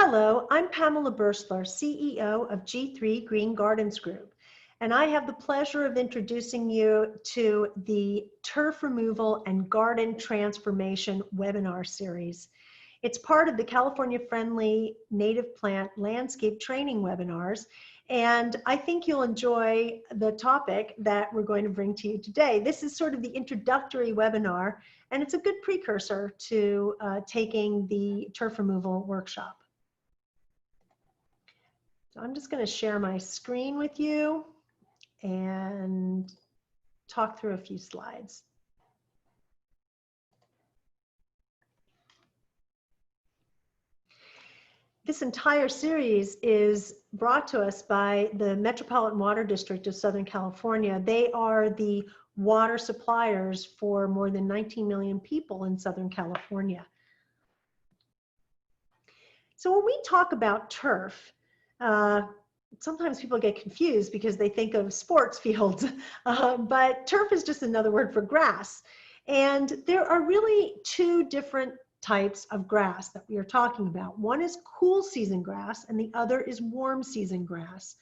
Hello, I'm Pamela Bursler, CEO of G3 Green Gardens Group, and I have the pleasure of introducing you to the Turf Removal and Garden Transformation webinar series. It's part of the California Friendly Native Plant Landscape Training webinars, and I think you'll enjoy the topic that we're going to bring to you today. This is sort of the introductory webinar, and it's a good precursor to taking the turf removal workshop. So I'm just going to share my screen with you and talk through a few slides. This entire series is brought to us by the Metropolitan Water District of Southern California. They are the water suppliers for more than 19 million people in Southern California. So when we talk about turf, sometimes people get confused because they think of sports fields, but turf is just another word for grass. And there are really two different types of grass that we are talking about. One is cool season grass and the other is warm season grass.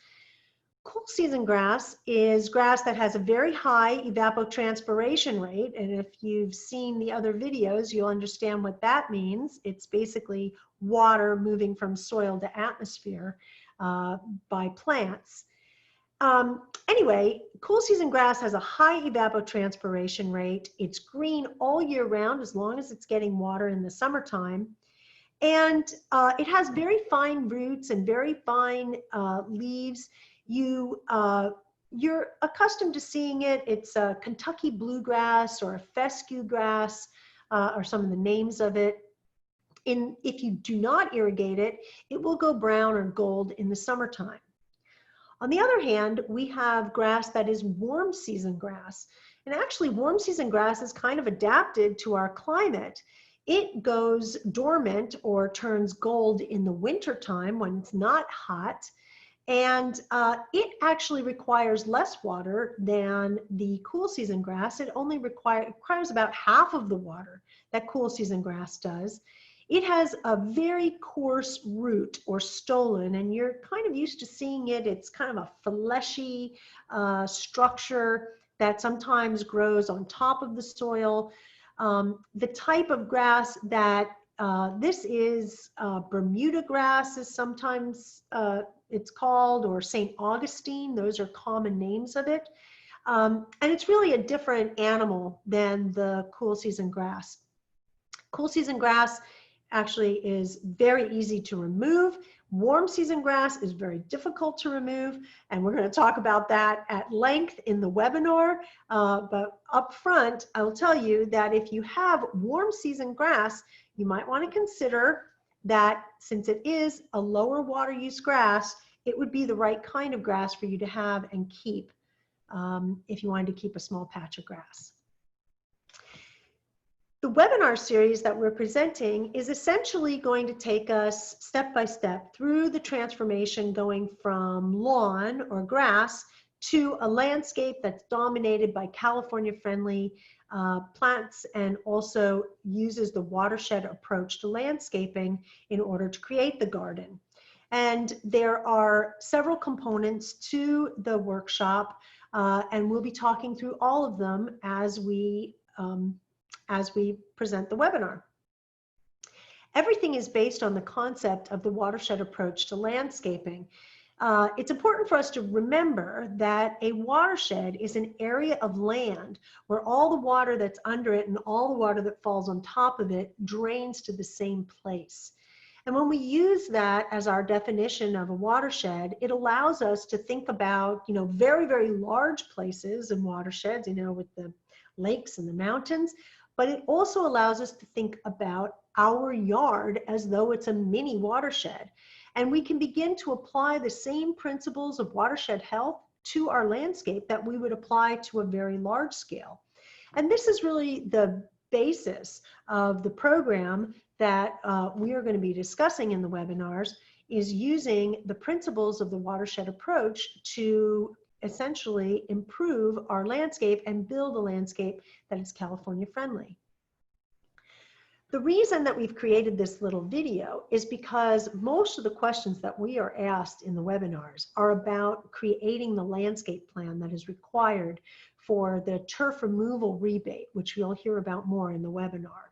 Cool season grass is grass that has a very high evapotranspiration rate, and if you've seen the other videos, you'll understand what that means. It's basically water moving from soil to atmosphere by plants. Anyway, cool season grass has a high evapotranspiration rate. It's green all year round as long as it's getting water in the summertime. And it has very fine roots and very fine leaves. You're accustomed to seeing it. It's a Kentucky bluegrass or a fescue grass are some of the names of it. If you do not irrigate it, it will go brown or gold in the summertime. On the other hand, we have grass that is warm season grass. And actually, warm season grass is kind of adapted to our climate. It goes dormant or turns gold in the wintertime when it's not hot. And it actually requires less water than the cool season grass. It only requires about half of the water that cool season grass does. It has a very coarse root or stolon, and you're kind of used to seeing it. It's kind of a fleshy structure that sometimes grows on top of the soil. The type of grass that this is Bermuda grass is sometimes it's called, or St. Augustine. Those are common names of it. And it's really a different animal than the cool season grass. Cool season grass actually is very easy to remove. Warm season grass is very difficult to remove, and we're going to talk about that at length in the webinar. But up front, I will tell you that if you have warm season grass, you might want to consider that since it is a lower water use grass, it would be the right kind of grass for you to have and keep if you wanted to keep a small patch of grass. The webinar series that we're presenting is essentially going to take us step by step through the transformation going from lawn or grass to a landscape that's dominated by California-friendly plants and also uses the watershed approach to landscaping in order to create the garden. And there are several components to the workshop, and we'll be talking through all of them as we present the webinar. Everything is based on the concept of the watershed approach to landscaping. It's important for us to remember that a watershed is an area of land where all the water that's under it and all the water that falls on top of it drains to the same place. And when we use that as our definition of a watershed, it allows us to think about, very, very large places and watersheds, with the lakes and the mountains, but it also allows us to think about our yard as though it's a mini watershed. And we can begin to apply the same principles of watershed health to our landscape that we would apply to a very large scale. And this is really the basis of the program that we are going to be discussing in the webinars, is using the principles of the watershed approach to essentially improve our landscape and build a landscape that is California friendly. The reason that we've created this little video is because most of the questions that we are asked in the webinars are about creating the landscape plan that is required for the turf removal rebate, which we'll hear about more in the webinar.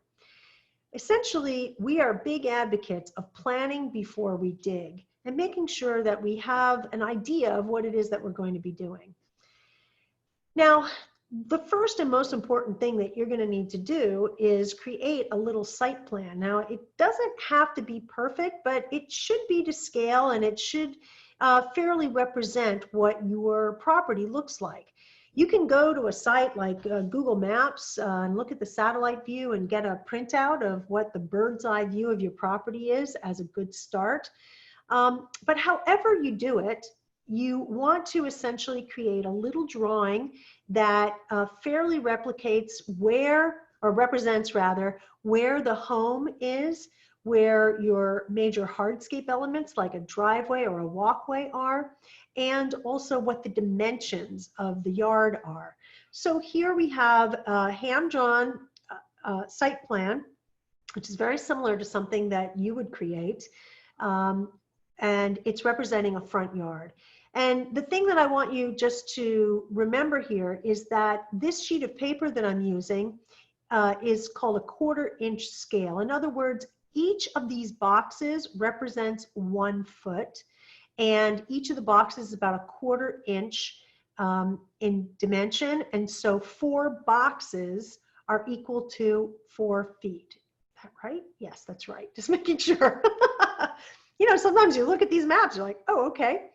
Essentially, we are big advocates of planning before we dig and making sure that we have an idea of what it is that we're going to be doing. Now, the first and most important thing that you're going to need to do is create a little site plan. Now, it doesn't have to be perfect, but it should be to scale, and it should fairly represent what your property looks like. You can go to a site like Google Maps and look at the satellite view and get a printout of what the bird's eye view of your property is as a good start. But however you do it, you want to essentially create a little drawing that fairly replicates where, or represents rather, where the home is, where your major hardscape elements like a driveway or a walkway are, and also what the dimensions of the yard are. So here we have a hand-drawn site plan, which is very similar to something that you would create, and it's representing a front yard. And the thing that I want you just to remember here is that this sheet of paper that I'm using is called a 1/4 inch scale. In other words, each of these boxes represents 1 foot, and each of the boxes is about a 1/4 inch in dimension. And so 4 boxes are equal to 4 feet. Is that right? Yes, that's right. Just making sure. You know, sometimes you look at these maps, you're like, oh, okay.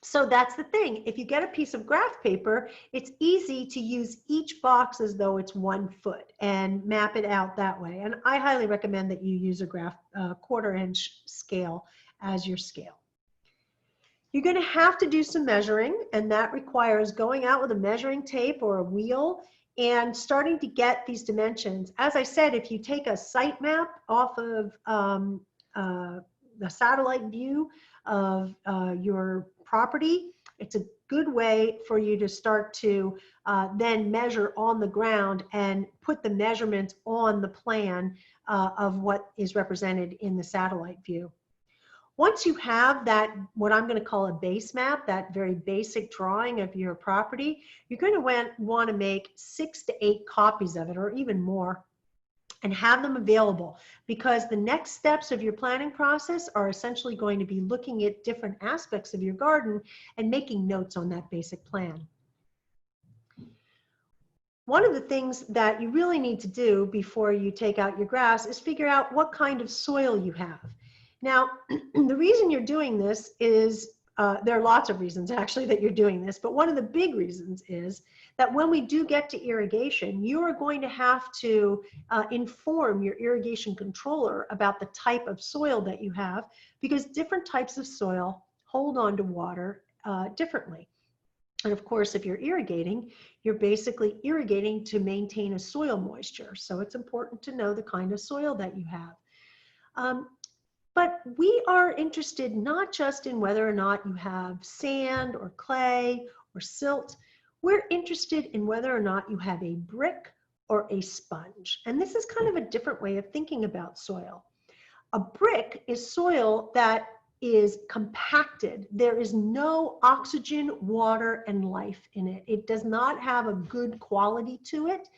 So that's the thing. If you get a piece of graph paper, it's easy to use each box as though it's 1 foot and map it out that way. And I highly recommend that you use a graph 1/4 inch scale as your scale. You're going to have to do some measuring, and that requires going out with a measuring tape or a wheel and starting to get these dimensions. As I said, if you take a site map off of the satellite view of your property, it's a good way for you to start to then measure on the ground and put the measurements on the plan of what is represented in the satellite view. Once you have that, what I'm going to call a base map, that very basic drawing of your property, you're going to want to make 6 to 8 copies of it, or even more, and have them available, because the next steps of your planning process are essentially going to be looking at different aspects of your garden and making notes on that basic plan. One of the things that you really need to do before you take out your grass is figure out what kind of soil you have. Now, the reason you're doing this is, there are lots of reasons actually that you're doing this, but one of the big reasons is that when we do get to irrigation, you are going to have to inform your irrigation controller about the type of soil that you have, because different types of soil hold on to water differently. And of course, if you're irrigating, you're basically irrigating to maintain a soil moisture. So it's important to know the kind of soil that you have. But we are interested not just in whether or not you have sand or clay or silt. We're interested in whether or not you have a brick or a sponge. And this is kind of a different way of thinking about soil. A brick is soil that is compacted. There is no oxygen, water, and life in it. It does not have a good quality to it.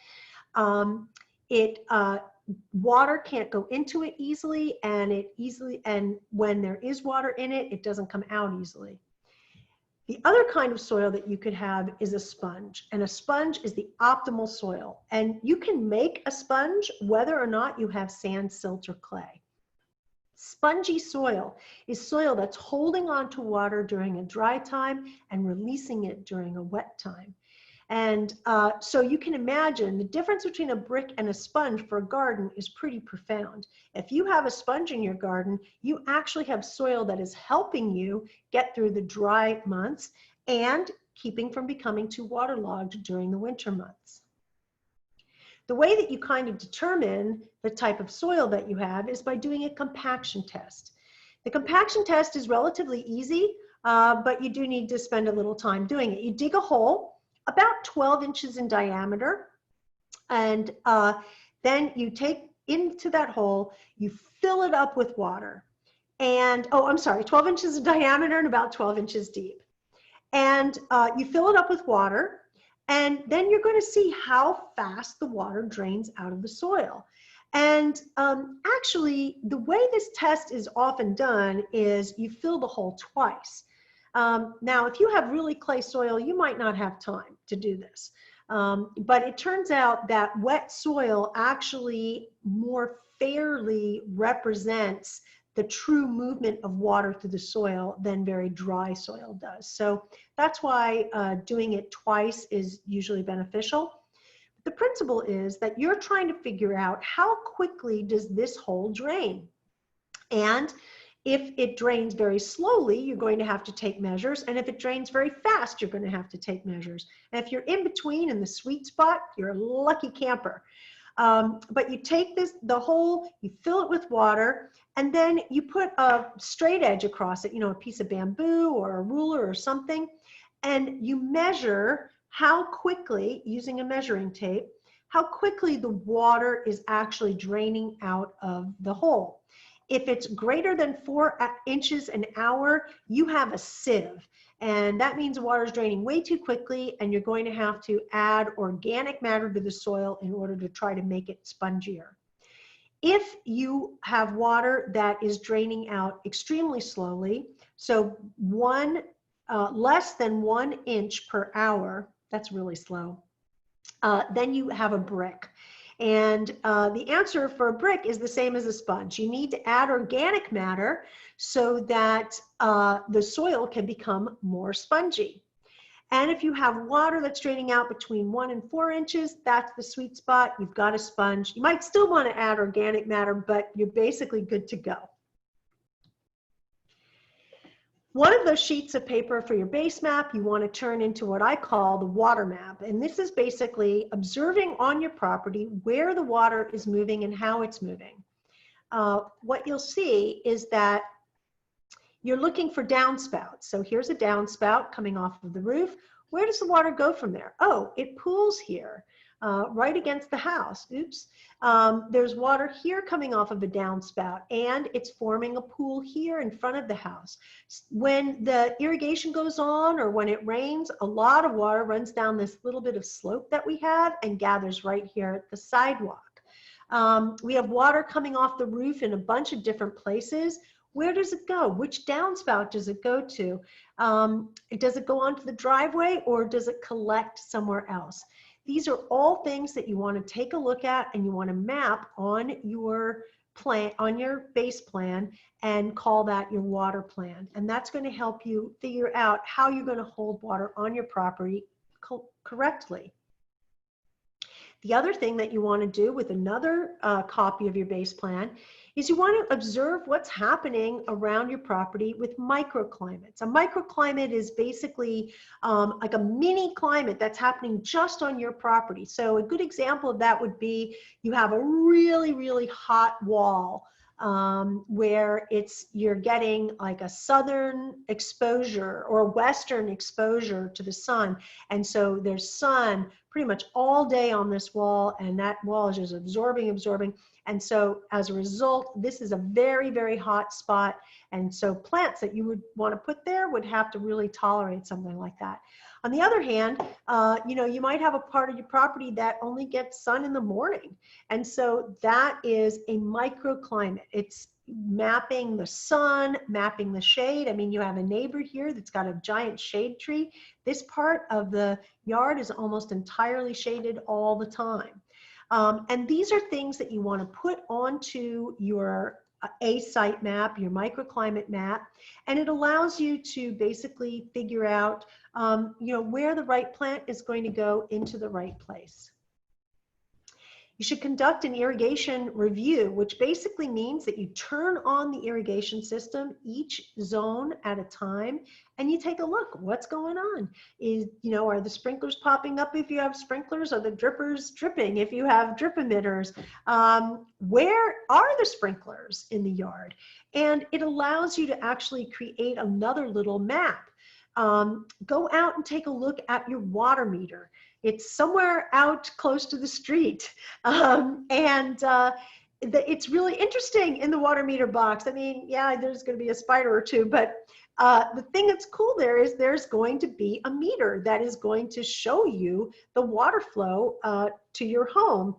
Water can't go into it easily, and when there is water in it, it doesn't come out easily. The other kind of soil that you could have is a sponge, and a sponge is the optimal soil. And you can make a sponge whether or not you have sand, silt, or clay. Spongy soil is soil that's holding on to water during a dry time and releasing it during a wet time. And so you can imagine the difference between a brick and a sponge for a garden is pretty profound. If you have a sponge in your garden, you actually have soil that is helping you get through the dry months and keeping from becoming too waterlogged during the winter months. The way that you kind of determine the type of soil that you have is by doing a compaction test. The compaction test is relatively easy, but you do need to spend a little time doing it. You dig a hole about 12 inches in diameter, and Then you take into that hole, you fill it up with water. And, oh, I'm sorry, 12 inches in diameter and about 12 inches deep. And you fill it up with water, and then you're going to see how fast the water drains out of the soil. And actually, the way this test is often done is you fill the hole twice. Now, if you have really clay soil, you might not have time to do this. But it turns out that wet soil actually more fairly represents the true movement of water through the soil than very dry soil does. So that's why doing it twice is usually beneficial. The principle is that you're trying to figure out how quickly does this hole drain. And if it drains very slowly, you're going to have to take measures. And if it drains very fast, you're going to have to take measures. And if you're in between in the sweet spot, you're a lucky camper. But you take the hole, you fill it with water, and then you put a straight edge across it, a piece of bamboo or a ruler or something, and you measure how quickly, using a measuring tape, how quickly the water is actually draining out of the hole. If it's greater than 4 inches an hour, you have a sieve. And that means water is draining way too quickly, and you're going to have to add organic matter to the soil in order to try to make it spongier. If you have water that is draining out extremely slowly, so less than 1 inch per hour, that's really slow, then you have a brick. And the answer for a brick is the same as a sponge. You need to add organic matter so that the soil can become more spongy. And if you have water that's draining out between 1 and 4 inches, that's the sweet spot. You've got a sponge. You might still want to add organic matter, but you're basically good to go. One of those sheets of paper for your base map, you want to turn into what I call the water map. And this is basically observing on your property where the water is moving and how it's moving. What you'll see is that you're looking for downspouts. So here's a downspout coming off of the roof. Where does the water go from there? Oh, it pools here, right against the house. Oops. There's water here coming off of a downspout, and it's forming a pool here in front of the house. When the irrigation goes on or when it rains, a lot of water runs down this little bit of slope that we have and gathers right here at the sidewalk. We have water coming off the roof in a bunch of different places. Where does it go? Which downspout does it go to? Does it go onto the driveway, or does it collect somewhere else? These are all things that you want to take a look at and you want to map on your plan, on your base plan, and call that your water plan. And that's going to help you figure out how you're going to hold water on your property correctly. The other thing that you want to do with another copy of your base plan is you want to observe what's happening around your property with microclimates. A microclimate is basically like a mini climate that's happening just on your property. So a good example of that would be you have a really, really hot wall where you're getting like a southern exposure or western exposure to the sun. And so there's sun pretty much all day on this wall, and that wall is just absorbing. And so as a result, this is a very, very hot spot. And so plants that you would want to put there would have to really tolerate something like that. On the other hand, you might have a part of your property that only gets sun in the morning. And so that is a microclimate. It's mapping the sun, mapping the shade. I mean, you have a neighbor here that's got a giant shade tree. This part of the yard is almost entirely shaded all the time. And these are things that you want to put onto your site map, your microclimate map, and it allows you to basically figure out where the right plant is going to go into the right place. You should conduct an irrigation review, which basically means that you turn on the irrigation system, each zone at a time, and you take a look. What's going on? Are the sprinklers popping up if you have sprinklers? Are the drippers dripping if you have drip emitters? Where are the sprinklers in the yard? And it allows you to actually create another little map. Go out and take a look at your water meter. It's somewhere out close to the street. It's really interesting in the water meter box. I mean, yeah, there's going to be a spider or two, but the thing that's cool there is there's going to be a meter that is going to show you the water flow to your home.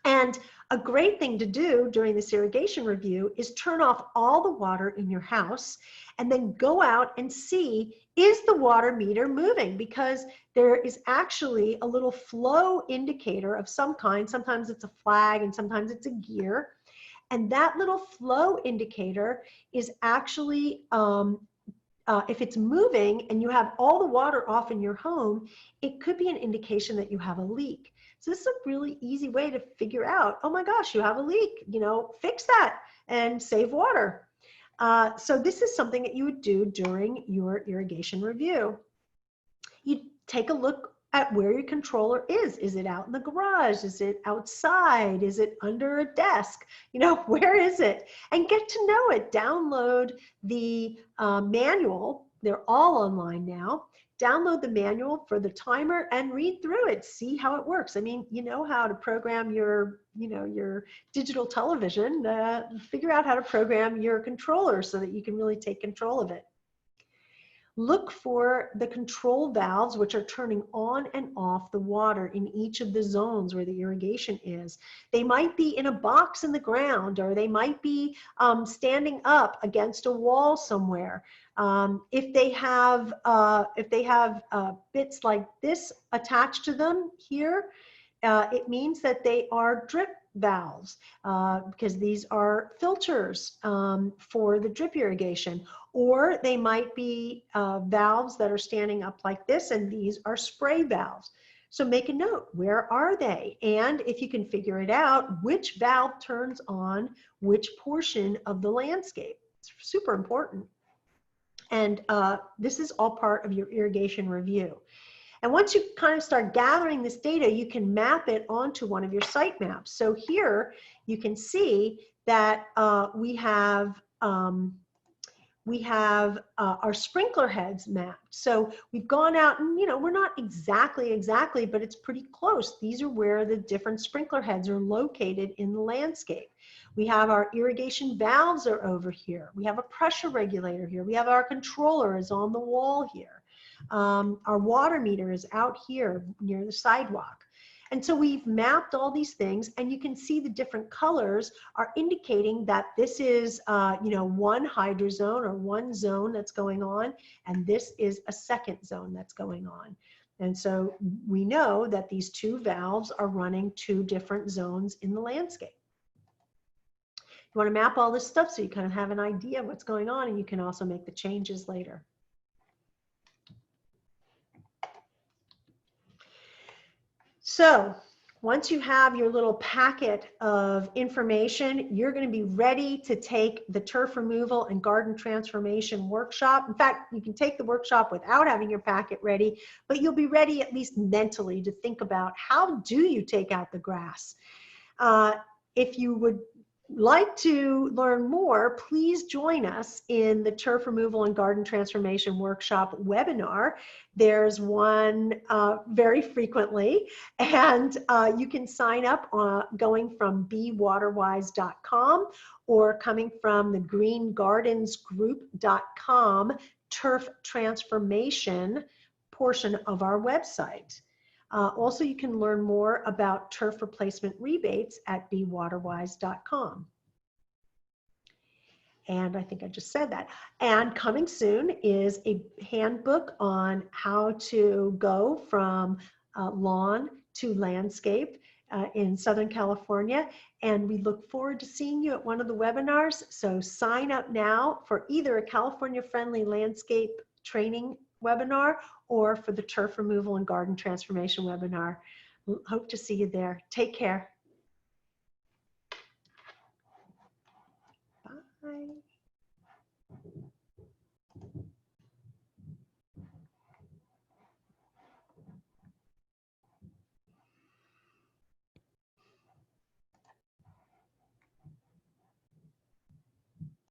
And a great thing to do during this irrigation review is turn off all the water in your house and then go out and see, is the water meter moving? Because there is actually a little flow indicator of some kind. Sometimes it's a flag and sometimes it's a gear. And that little flow indicator is actually, if it's moving and you have all the water off in your home, it could be an indication that you have a leak. So this is a really easy way to figure out, oh my gosh, you have a leak, fix that and save water. So this is something that you would do during your irrigation review. You take a look at where your controller is. Is it out in the garage? Is it outside? Is it under a desk? Where is it? And get to know it. Download the manual. They're all online now. Download the manual for the timer and read through it. See how it works. I mean, you know how to program your digital television. Figure out how to program your controller so that you can really take control of it. Look for the control valves, which are turning on and off the water in each of the zones where the irrigation is. They might be in a box in the ground, or they might be standing up against a wall somewhere. If they have bits like this attached to them here, it means that they are drip valves, because these are filters for the drip irrigation. Or they might be valves that are standing up like this, and these are spray valves. So make a note, where are they? And if you can figure it out, which valve turns on which portion of the landscape. It's super important. And this is all part of your irrigation review. And once you kind of start gathering this data, you can map it onto one of your site maps. So here you can see that we have our sprinkler heads mapped. So we've gone out and, we're not exactly, but it's pretty close. These are where the different sprinkler heads are located in the landscape. We have our irrigation valves are over here. We have a pressure regulator here. We have our controller is on the wall here. Our water meter is out here near the sidewalk. And so we've mapped all these things, and you can see the different colors are indicating that this is, one hydrozone or one zone that's going on, and this is a second zone that's going on. And so we know that these two valves are running two different zones in the landscape. You want to map all this stuff so you kind of have an idea of what's going on, and you can also make the changes later. So once you have your little packet of information, you're going to be ready to take the turf removal and garden transformation workshop. In fact, you can take the workshop without having your packet ready, but you'll be ready at least mentally to think about, how do you take out the grass? If you would like to learn more, please join us in the Turf Removal and Garden Transformation Workshop webinar. There's one very frequently, and you can sign up going from bewaterwise.com or coming from the greengardensgroup.com turf transformation portion of our website. Also, you can learn more about turf replacement rebates at bewaterwise.com. And I think I just said that. And coming soon is a handbook on how to go from lawn to landscape in Southern California. And we look forward to seeing you at one of the webinars. So sign up now for either a California-friendly landscape training webinar or for the turf removal and garden transformation webinar. Hope to see you there. Take care.